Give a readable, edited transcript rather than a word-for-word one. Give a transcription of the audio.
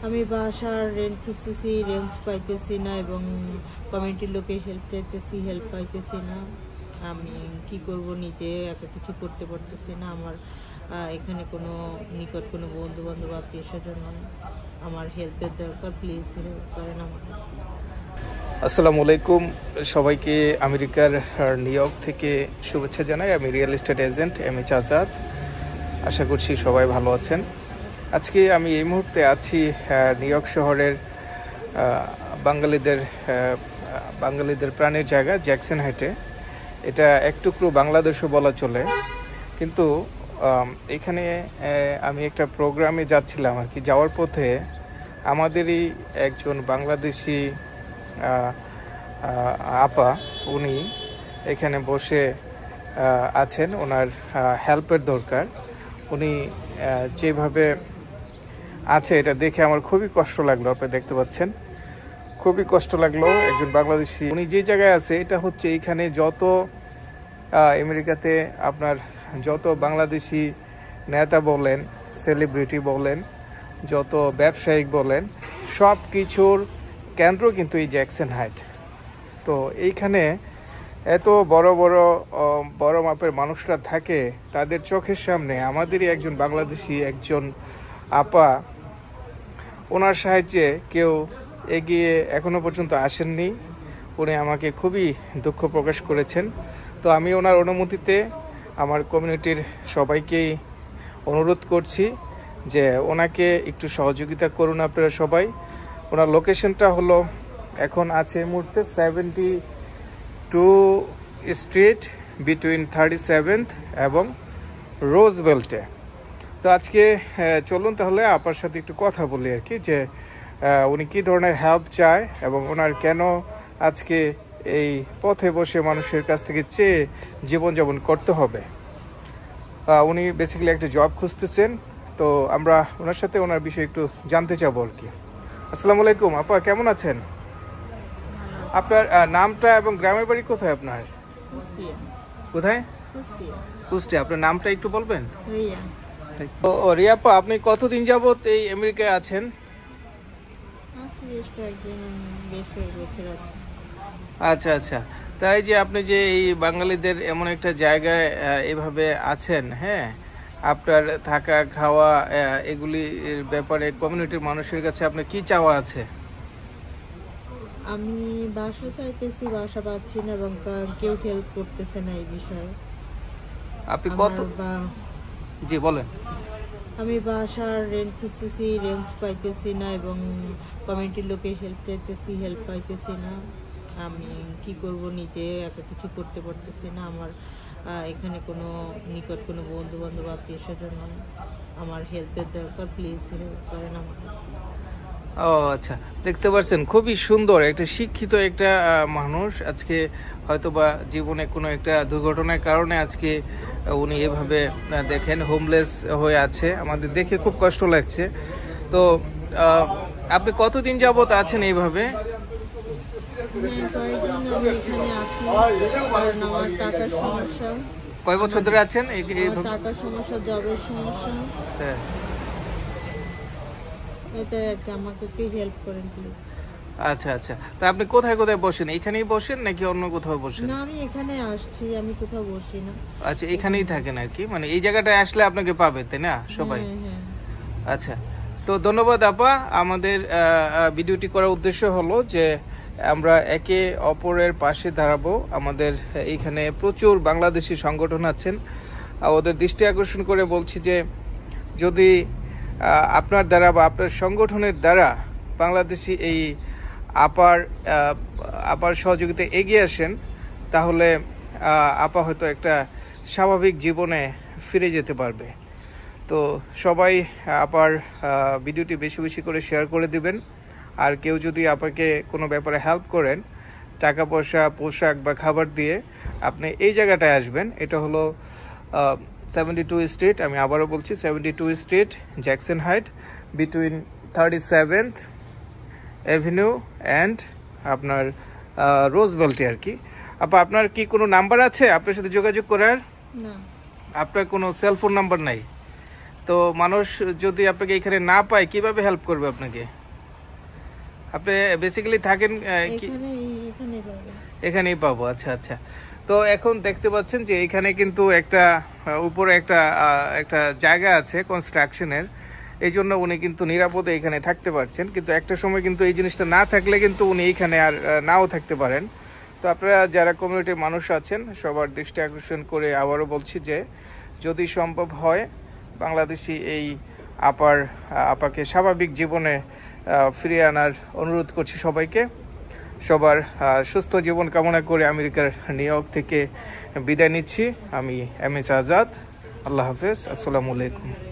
আমি বাসার রেন্ট খুঁজতেছি, রেন্ট পাইতেছি না এবং কমিউনিটির লোকের হেল্প চাইতেছি, হেল্প পাইতেছি না। আমি কি করব, নিজে একা কিছু করতে পারতেছি না। আমার এখানে কোনো নিকট কোনো বন্ধু বান্ধব আত্মীয় স্বজন, আমার হেল্পের দরকার। প্লিজ হেল্প করেন আমাকে। আসসালামু আলাইকুম সবাইকে। আমেরিকার নিউ ইয়র্ক থেকে শুভেচ্ছা জানাই। আমি real estate agent M Azad. আশা করছি সবাই ভালো আছেন। আজকে আমি এই মুহূর্তে আছি নিউ ইয়র্ক শহরের বাঙালিদের প্রাণের জায়গা জ্যাকসন হাইটে। এটা এক টুকরো বাংলাদেশও বলা চলে, কিন্তু এখানে আমি একটা প্রোগ্রামে যাচ্ছিলাম আর কি। যাওয়ার পথে আমাদেরই একজন বাংলাদেশি আপা, উনি এখানে বসে আছেন। ওনার হেল্পের দরকার। উনি যেভাবে আছে এটা দেখে আমার খুবই কষ্ট লাগলো। আপনি দেখতে পাচ্ছেন, খুবই কষ্ট লাগলো। একজন বাংলাদেশি, উনি যে জায়গায় আছে এটা হচ্ছে এইখানে যত আমেরিকাতে আপনার যত বাংলাদেশি নেতা বলেন, সেলিব্রিটি বলেন, যত ব্যবসায়িক বলেন, সব কিছুর কেন্দ্র কিন্তু এই জ্যাকসন হাইট। তো এইখানে এত বড় মাপের মানুষরা থাকে, তাদের চোখের সামনে আমাদেরই একজন বাংলাদেশি একজন আপা, ওনার সাহায্যে কেউ এগিয়ে এখনো পর্যন্ত আসেননি। উনি আমাকে খুবই দুঃখ প্রকাশ করেছেন। তো আমি ওনার অনুমতিতে আমার কমিউনিটির সবাইকেই অনুরোধ করছি যে ওনাকে একটু সহযোগিতা করুন আপনারা সবাই। ওনার লোকেশনটা হলো, এখন আছে এই মুহূর্তে 72 স্ট্রিট বিটুইন 37th এবং রোজবেল্টে। তো আজকে চলুন তাহলে আপার সাথে একটু কথা বলি আর কি, যে উনি কী ধরনের হেল্প চায় এবং ওনার কেন আজকে এই পথে বসে মানুষের কাছ থেকে চেয়ে জীবনযাপন করতে হবে। উনি বেসিক্যালি একটা জব খুঁজতেছেন। তো আমরা ওনার সাথে ওনার বিষয়ে একটু জানতে চাবো আর কি। আসসালামু আলাইকুম আপা, কেমন আছেন? আপনার নামটা এবং গ্রামের বাড়ি কোথায় আপনার? কোথায়? কুষ্টিয়া। আপনার নামটা একটু বলবেন? রিয়াপা, আপনি কতদিন যাবত এই আমেরিকায় আছেন? আচ্ছা আচ্ছা। তাই যে আপনি যে এই বাঙালিদের এমন একটা জায়গায় এভাবে আছেন, হ্যাঁ, আপনার থাকা খাওয়া এগুলির ব্যাপারে কমিউনিটির মানুষের কাছে আপনার কি চাওয়া আছে? আমি বাসা চাইতেছি, বাসা পাচ্ছি না এবং কেউ হেল্প করতেছে না এই বিষয়ে। আপনি কত? জি বলেন। আমি বাসার রেন্ট খুঁজতেছি, রেন্ট পাইতেছি না এবং কমিউনিটির লোকের হেল্প চাইতেছি, হেল্প পাইতেছি না। আমি কি করব, নিজে একা কিছু করতে পারতেছি না। আমার এখানে কোনো নিকট কোনো বন্ধু বান্ধব আত্মীয় স্বজন, আমার হেল্পের দরকার। প্লিজ হেল্প করেন আমাকে। ও আচ্ছা, দেখতে পাচ্ছেন খুবই সুন্দর একটা শিক্ষিত একটা মানুষ। আজকে হয়তোবা জীবনে কোনো একটা দুর্ঘটনার কারণে আজকে উনি এভাবে দেখেন হোমলেস হয়ে আছে। আমাদের দেখে খুব কষ্ট লাগছে। তো আপনি কতদিন যাবত আছেন এইভাবে? কয় বছর ধরে আছেন? টাকার সমস্যা, জবের সমস্যা। হ্যাঁ, এটা আমাকে একটু হেল্প করেন প্লিজ। আচ্ছা আচ্ছা। তা আপনি কোথায় কোথায় বসেন? এখানেই বসেন নাকি অন্য কোথাও বসেন? না, আমি এখানে আসছি, আমি কোথাও বসি না। আচ্ছা, এখানেই থাকেন আর কি, মানে এই জায়গাটায় আসলে আপনাকে পাবে, তাই না সবাই? আচ্ছা, তো ধন্যবাদ আপা। আমাদের ভিডিওটি করার উদ্দেশ্য হলো যে আমরা একে অপরের পাশে দাঁড়াবো। আমাদের এইখানে প্রচুর বাংলাদেশি সংগঠন আছেন। ওদের দৃষ্টি আকর্ষণ করে বলছি যে যদি আপনার দ্বারা বা আপনার সংগঠনের দ্বারা বাংলাদেশি এই আপার সহযোগিতায় এগিয়ে আসেন, তাহলে আপা হয়তো একটা স্বাভাবিক জীবনে ফিরে যেতে পারবে। তো সবাই আপার ভিডিওটি বেশি বেশি করে শেয়ার করে দিবেন। আর কেউ যদি আপনাকে কোনো ব্যাপারে হেল্প করেন, টাকা পয়সা, পোশাক বা খাবার দিয়ে, আপনি এই জায়গাটায় আসবেন। এটা হলো 72 স্ট্রিট। আমি আবারও বলছি 72 street Jackson height between 37th avenue and আপনার রোজবেল্টে আর কি। আপনার কি কোনো নাম্বার আছে আপনার সাথে যোগাযোগ করার? না। আপনার কোনো সেলফোন নাম্বার নাই? তো মানুষ যদি আপনাকে এখানে না পায় কিভাবে হেল্প করবে আপনাকে? আপনি বেসিক্যালি থাকেন এখানেই পাবো। আচ্ছা আচ্ছা। তো এখন দেখতে পাচ্ছেন যে এখানে কিন্তু একটা উপরে একটা জায়গা আছে কনস্ট্রাকশনের, এই জন্য উনি কিন্তু নিরাপদে এখানে থাকতে পারছেন। কিন্তু একটা সময় কিন্তু এই জিনিসটা না থাকলে কিন্তু উনি এইখানে আর নাও থাকতে পারেন। তো আপনারা যারা কমিউনিটির মানুষ আছেন সবার দৃষ্টি আকর্ষণ করে আবারও বলছি যে যদি সম্ভব হয় বাংলাদেশি এই আপাকে স্বাভাবিক জীবনে ফিরিয়ে আনার অনুরোধ করছি সবাইকে। সবার সুস্থ জীবন কামনা করে আমেরিকার নিউ ইয়র্ক থেকে বিদায় নিচ্ছি। আমি এম এস আজাদ। আল্লাহ হাফেজ। আসসালামু আলাইকুম।